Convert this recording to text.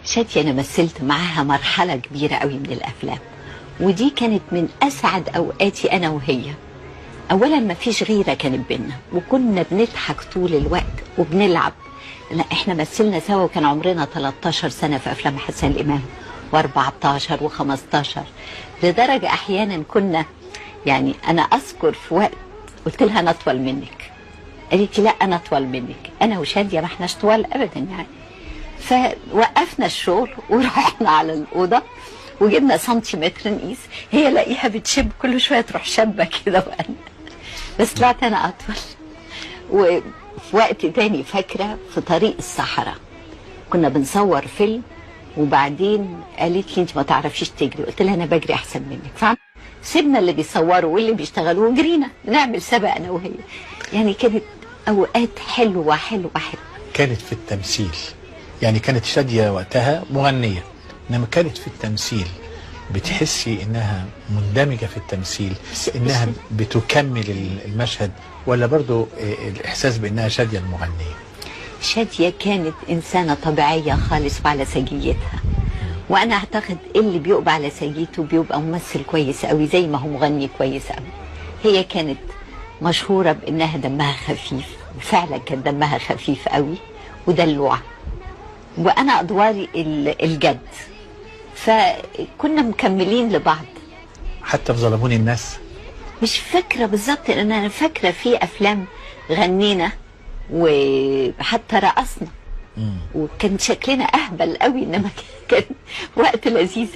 شادية أنا مثلت معاها مرحلة كبيرة قوي من الأفلام، ودي كانت من أسعد أوقاتي أنا وهي. أولا ما فيش غيرة كانت بينا، وكنا بنضحك طول الوقت وبنلعب. لا احنا مثلنا سوا وكان عمرنا 13 سنة في أفلام حسن الإمام، و14 و15، لدرجة أحيانا كنا يعني أنا أذكر في وقت قلت لها أنا أطول منك، قالت لي لا أنا أطول منك. أنا وشادية ما احناش طوال أبدا يعني. فوقفنا الشغل ورحنا على الأوضة وجبنا سنتيمتر نقيس، هي لاقيها بتشب كل شوية تروح شابة كده، وأنا بس طلعت أنا أطول. وفي وقت تاني فاكرة في طريق الصحراء كنا بنصور فيلم، وبعدين قالت لي انت ما تعرفيش تجري، قلت لها انا بجري احسن منك. سيبنا اللي بيصوروا واللي بيشتغلوا وجرينا نعمل سبق انا وهي. يعني كانت اوقات حلوه حلوه حلوه. كانت في التمثيل، يعني كانت شادية وقتها مغنية، انما كانت في التمثيل بتحسي انها مندمجة في التمثيل، انها بتكمل المشهد، ولا برضو الاحساس بانها شادية المغنية؟ شادية كانت انسانة طبيعية خالص وعلى سجيتها، وانا اعتقد اللي بيبقى على سجيته بيبقى ممثل كويس قوي زي ما هو مغني كويس قوي. هي كانت مشهورة بانها دمها خفيف، وفعلا كان دمها خفيف قوي ودلوعة، وانا ادواري الجد، فكنا مكملين لبعض. حتى في ظلموني الناس مش فاكرة بالظبط، لان انا فاكرة في افلام غنينا وحتى رقصنا، وكان شكلنا اهبل قوي، انما كان وقت لذيذ.